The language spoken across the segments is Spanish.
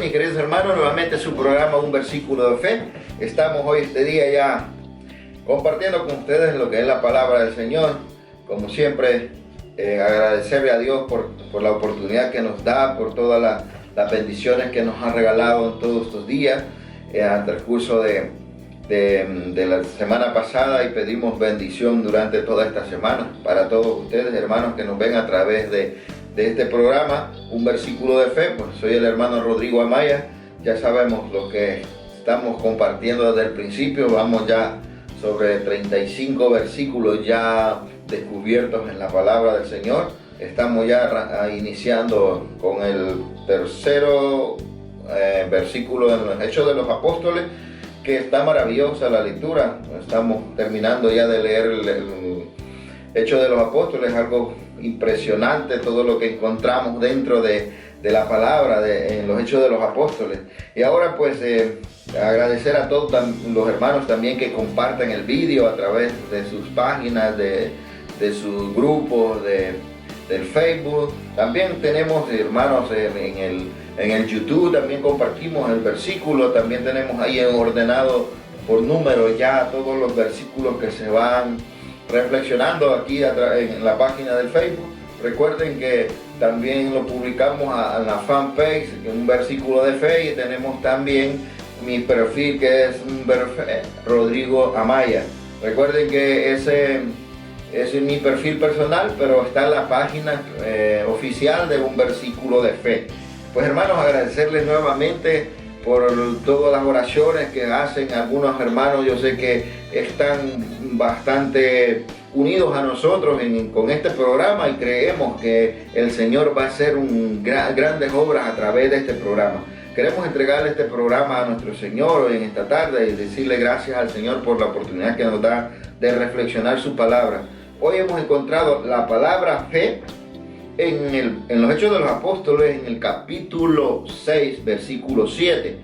mis queridos hermanos, nuevamente su programa Un Versículo de Fe. Estamos hoy, este día, ya compartiendo con ustedes lo que es la palabra del Señor. Como siempre, agradecerle a Dios por la oportunidad que nos da, por todas las bendiciones que nos ha regalado en todos estos días, al transcurso de la semana pasada, y pedimos bendición durante toda esta semana para todos ustedes, hermanos, que nos ven a través de este programa, Un Versículo de Fe. Pues soy el hermano Rodrigo Amaya. Ya sabemos lo que estamos compartiendo desde el principio. Vamos ya sobre 35 versículos ya descubiertos en la palabra del Señor. Estamos ya iniciando con el tercero versículo en los Hechos de los Apóstoles, que está maravillosa la lectura. Estamos terminando ya de leer el Hechos de los Apóstoles, algo impresionante todo lo que encontramos dentro de la palabra en los Hechos de los Apóstoles. Y ahora pues agradecer a todos los hermanos también que comparten el vídeo a través de sus páginas, de sus grupos, del Facebook. También tenemos hermanos en el YouTube, también compartimos el versículo. También tenemos ahí ordenado por número ya todos los versículos que se van reflexionando aquí en la página del Facebook. Recuerden que también lo publicamos en la fanpage, Un Versículo de Fe, y tenemos también mi perfil, que es Rodrigo Amaya. Recuerden que ese es mi perfil personal, pero está en la página oficial de Un Versículo de Fe. Pues hermanos, agradecerles nuevamente por todas las oraciones que hacen algunos hermanos. Yo sé que están bastante unidos a nosotros con este programa, y creemos que el Señor va a hacer grandes obras a través de este programa. Queremos entregarle este programa a nuestro Señor hoy en esta tarde y decirle gracias al Señor por la oportunidad que nos da de reflexionar su palabra. Hoy hemos encontrado la palabra fe en los Hechos de los Apóstoles, en el capítulo 6, versículo 7.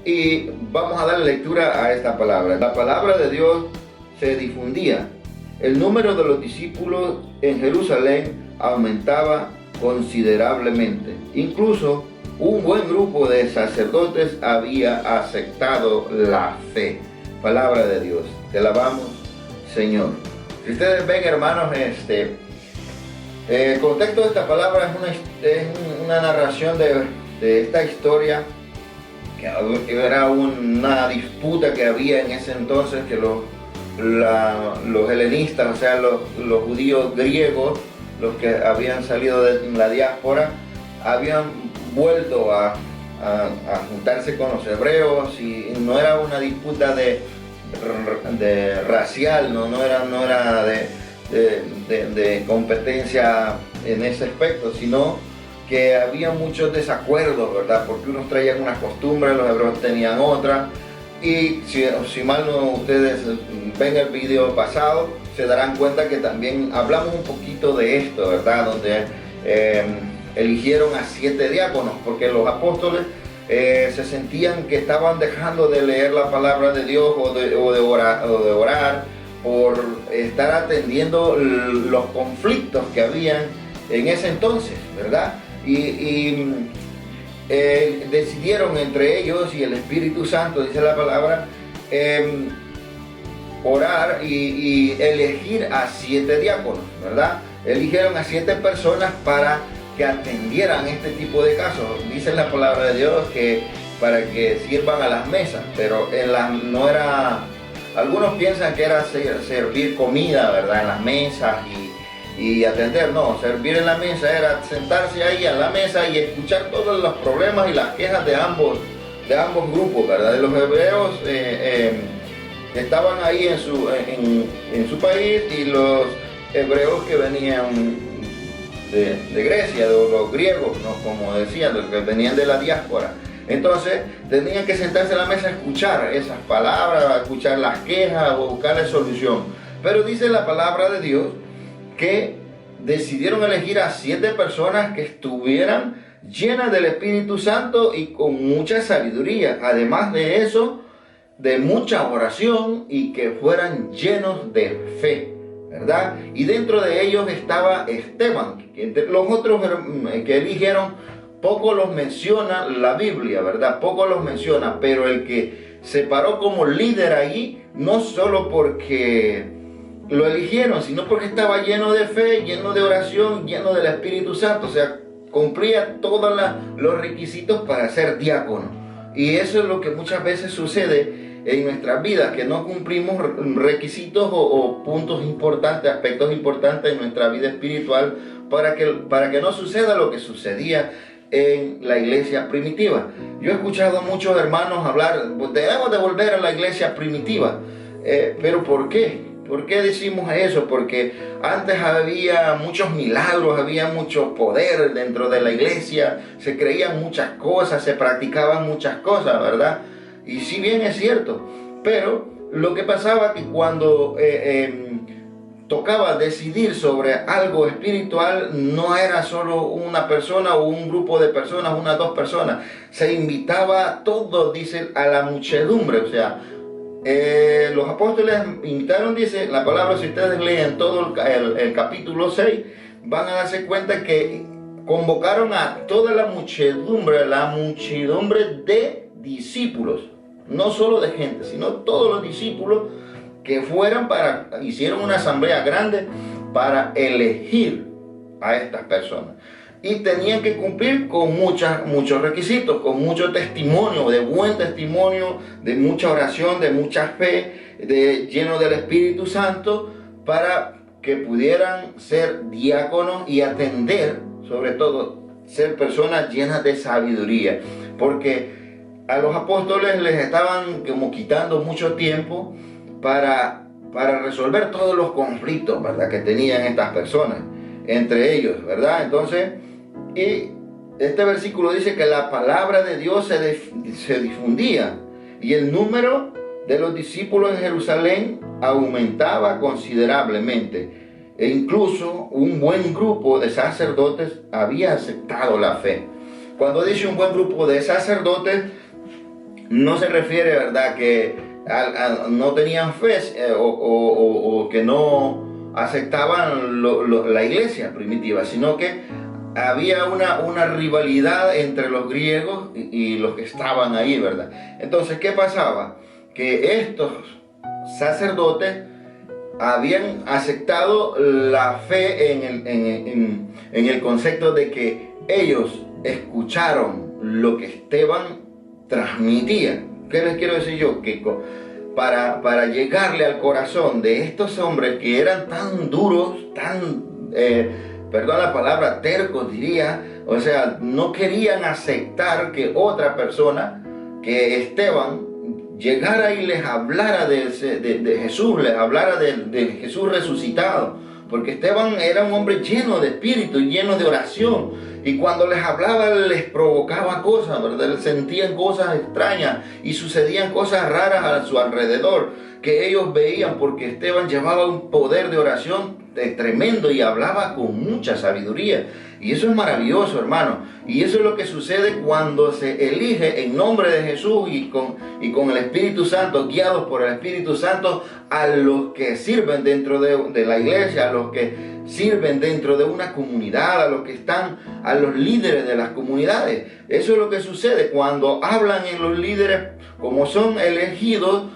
Y vamos a dar lectura a esta palabra. La palabra de Dios se difundía. El número de los discípulos en Jerusalén aumentaba considerablemente. Incluso un buen grupo de sacerdotes había aceptado la fe. Palabra de Dios. Te alabamos, Señor. Si ustedes ven, hermanos, el contexto de esta palabra es una narración de esta historia, que era una disputa que había en ese entonces, que los helenistas, o sea, los judíos griegos, los que habían salido de la diáspora, habían vuelto a juntarse con los hebreos, y no era una disputa de racial, no era de competencia en ese aspecto, sino que había muchos desacuerdos, ¿verdad? Porque unos traían unas costumbres, los hebreos tenían otras. Y si mal no ustedes ven el video pasado, se darán cuenta que también hablamos un poquito de esto, ¿verdad? Donde eligieron a 7 diáconos, porque los apóstoles se sentían que estaban dejando de leer la palabra de Dios o de orar por estar atendiendo los conflictos que habían en ese entonces, ¿verdad? Y decidieron entre ellos y el Espíritu Santo, dice la palabra, orar y elegir a 7 diáconos, ¿verdad? Eligieron a 7 personas para que atendieran este tipo de casos. Dice la palabra de Dios que para que sirvan a las mesas, pero no era. Algunos piensan que era servir comida, ¿verdad?, en las mesas y atender. No, servir en la mesa era sentarse ahí a la mesa y escuchar todos los problemas y las quejas de ambos grupos, ¿verdad? De los hebreos que estaban ahí en su país, y los hebreos que venían de Grecia, de los griegos, ¿no?, como decían, los que venían de la diáspora. Entonces tenían que sentarse a la mesa a escuchar esas palabras, a escuchar las quejas o buscarle solución. Pero dice la palabra de Dios que decidieron elegir a 7 personas que estuvieran llenas del Espíritu Santo y con mucha sabiduría. Además de eso, de mucha oración, y que fueran llenos de fe, ¿verdad? Y dentro de ellos estaba Esteban. Entre los otros que eligieron poco los menciona la Biblia, ¿verdad? Poco los menciona, pero el que se paró como líder allí, no solo porque lo eligieron, sino porque estaba lleno de fe, lleno de oración, lleno del Espíritu Santo, o sea, cumplía todos los requisitos para ser diácono. Y eso es lo que muchas veces sucede en nuestras vidas, que no cumplimos requisitos o puntos importantes, aspectos importantes en nuestra vida espiritual para que no suceda lo que sucedía en la iglesia primitiva. Yo he escuchado a muchos hermanos hablar, pues debemos de volver a la iglesia primitiva, pero ¿por qué? ¿Por qué decimos eso? Porque antes había muchos milagros, había mucho poder dentro de la iglesia, se creían muchas cosas, se practicaban muchas cosas, ¿verdad? Y si bien es cierto, pero lo que pasaba que cuando tocaba decidir sobre algo espiritual, no era solo una persona o un grupo de personas, una o dos personas, se invitaba a todos, dice, a la muchedumbre, o sea, los apóstoles invitaron, dice la palabra, si ustedes leen todo el capítulo 6, van a darse cuenta que convocaron a toda la muchedumbre de discípulos, no solo de gente, sino todos los discípulos que hicieron una asamblea grande para elegir a estas personas. Y tenían que cumplir con muchos requisitos, con mucho testimonio, de buen testimonio, de mucha oración, de mucha fe, lleno del Espíritu Santo, para que pudieran ser diáconos y atender, sobre todo, ser personas llenas de sabiduría. Porque a los apóstoles les estaban como quitando mucho tiempo para resolver todos los conflictos, ¿verdad?, que tenían estas personas entre ellos, ¿verdad? Entonces, y este versículo dice que la palabra de Dios se difundía y el número de los discípulos en Jerusalén aumentaba considerablemente, e incluso un buen grupo de sacerdotes había aceptado la fe. Cuando dice un buen grupo de sacerdotes, no se refiere, ¿verdad?, que no tenían fe o que no aceptaban la iglesia primitiva, sino que había una rivalidad entre los griegos y los que estaban ahí, ¿verdad? Entonces, ¿qué pasaba? Que estos sacerdotes habían aceptado la fe en el concepto de que ellos escucharon lo que Esteban transmitía. ¿Qué les quiero decir yo? Que para llegarle al corazón de estos hombres que eran tan duros, tan, perdón la palabra, tercos diría, o sea, no querían aceptar que otra persona, que Esteban, llegara y les hablara de Jesús, les hablara de Jesús resucitado. Porque Esteban era un hombre lleno de espíritu, lleno de oración. Y cuando les hablaba les provocaba cosas, ¿verdad? Sentían cosas extrañas y sucedían cosas raras a su alrededor que ellos veían, porque Esteban llevaba un poder de oración tremendo y hablaba con mucha sabiduría. Y eso es maravilloso, hermano. Y eso es lo que sucede cuando se elige en nombre de Jesús y con el Espíritu Santo, guiados por el Espíritu Santo, a los que sirven dentro de la iglesia, a los que sirven dentro de una comunidad, a los líderes de las comunidades. Eso es lo que sucede cuando hablan en los líderes, como son elegidos.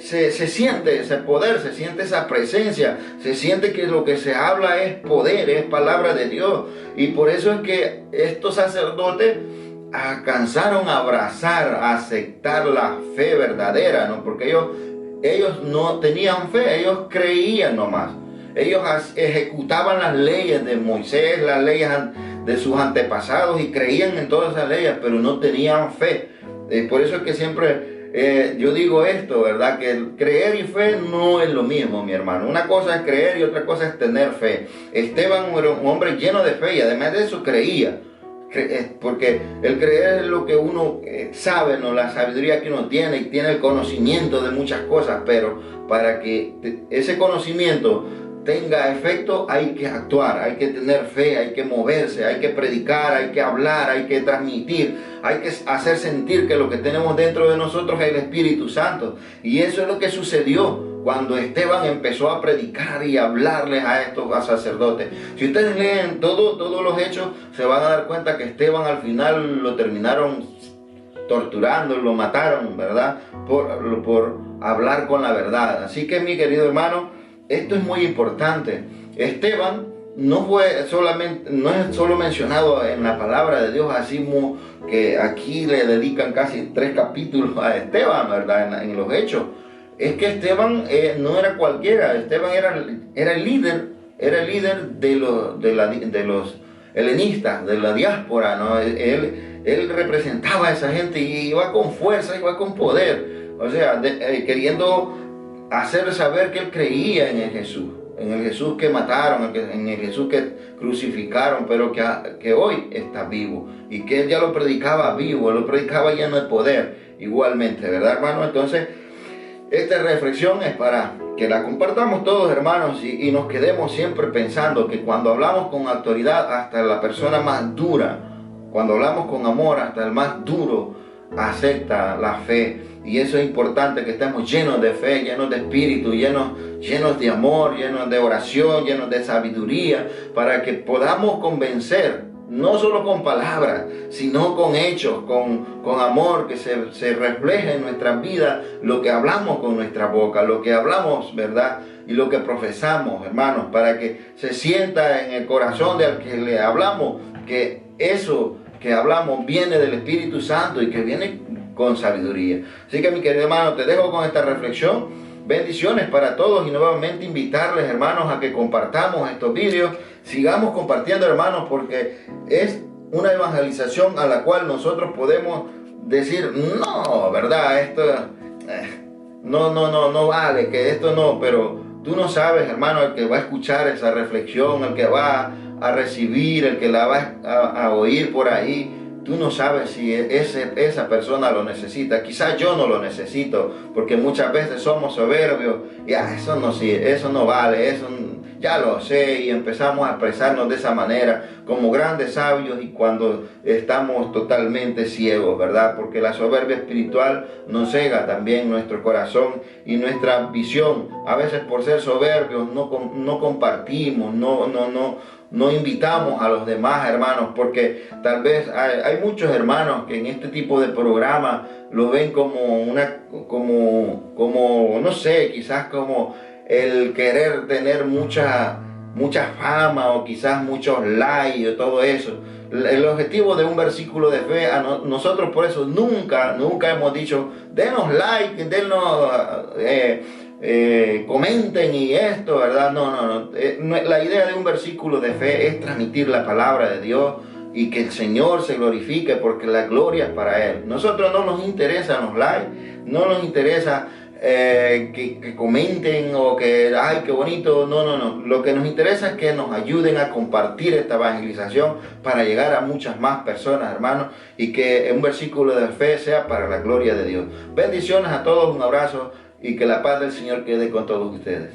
Se siente ese poder, se siente esa presencia, se siente que lo que se habla es poder, es palabra de Dios. Y por eso es que estos sacerdotes alcanzaron a abrazar, a aceptar la fe verdadera, ¿no? Porque ellos no tenían fe, ellos creían nomás. Ellos ejecutaban las leyes de Moisés, las leyes de sus antepasados, y creían en todas esas leyes, pero no tenían fe. Por eso es que siempre yo digo esto, ¿verdad? Que creer y fe no es lo mismo, mi hermano. Una cosa es creer y otra cosa es tener fe. Esteban era un hombre lleno de fe y además de eso creía. Porque el creer es lo que uno sabe, ¿no? La sabiduría que uno tiene, y tiene el conocimiento de muchas cosas, pero para que ese conocimiento tenga efecto hay que actuar, hay que tener fe, hay que moverse, hay que predicar, hay que hablar, hay que transmitir, hay que hacer sentir que lo que tenemos dentro de nosotros es el Espíritu Santo. Y eso es lo que sucedió cuando Esteban empezó a predicar y hablarles a estos sacerdotes. Si ustedes leen todos los hechos, se van a dar cuenta que Esteban al final lo terminaron torturando, lo mataron, ¿verdad? Por hablar con la verdad. Así que, mi querido hermano, esto es muy importante. Esteban no es solo mencionado en la palabra de Dios, así como que aquí le dedican casi 3 capítulos a Esteban, ¿verdad? En los hechos. Es que Esteban no era cualquiera. Esteban era el líder de los helenistas, de la diáspora, ¿no? Él representaba a esa gente y iba con fuerza, iba con poder, o sea, queriendo hacer saber que él creía en el Jesús que mataron, en el Jesús que crucificaron, pero que hoy está vivo, y que él ya lo predicaba vivo, lo predicaba lleno de poder igualmente, ¿verdad, hermano? Entonces, esta reflexión es para que la compartamos todos, hermanos, y nos quedemos siempre pensando que cuando hablamos con autoridad, hasta la persona más dura, cuando hablamos con amor, hasta el más duro acepta la fe. Y eso es importante, que estemos llenos de fe, llenos de espíritu, llenos de amor, llenos de oración, llenos de sabiduría, para que podamos convencer, no solo con palabras, sino con hechos, con amor, que se refleje en nuestras vidas lo que hablamos con nuestra boca, lo que hablamos, ¿verdad? Y lo que profesamos, hermanos, para que se sienta en el corazón del que le hablamos, que eso que hablamos viene del Espíritu Santo y que viene con sabiduría. Así que, mi querido hermano, te dejo con esta reflexión. Bendiciones para todos, y nuevamente invitarles, hermanos, a que compartamos estos vídeos. Sigamos compartiendo, hermanos, porque es una evangelización a la cual nosotros podemos decir, no, ¿verdad? Esto no vale, que esto no, pero tú no sabes, hermano, el que va a escuchar esa reflexión, el que va a recibir, el que la va a oír por ahí, tú no sabes si esa persona lo necesita. Quizás yo no lo necesito, porque muchas veces somos soberbios y eso no sirve, eso no vale, eso ya lo sé, y empezamos a expresarnos de esa manera como grandes sabios, y cuando estamos totalmente ciegos, ¿verdad? Porque la soberbia espiritual nos cega también nuestro corazón y nuestra visión. A veces, por ser soberbios, no compartimos, no invitamos a los demás, hermanos, porque tal vez hay muchos hermanos que en este tipo de programa lo ven como no sé, quizás como el querer tener mucha fama, o quizás muchos likes o todo eso. El objetivo de un versículo de fe, nosotros por eso nunca hemos dicho, denos like, denos comenten y esto, ¿verdad? No. La idea de un versículo de fe es transmitir la palabra de Dios y que el Señor se glorifique, porque la gloria es para Él. Nosotros no nos interesan los likes, no nos interesa que comenten o que, ay, qué bonito. No. Lo que nos interesa es que nos ayuden a compartir esta evangelización para llegar a muchas más personas, hermanos, y que un versículo de fe sea para la gloria de Dios. Bendiciones a todos, un abrazo, y que la paz del Señor quede con todos ustedes.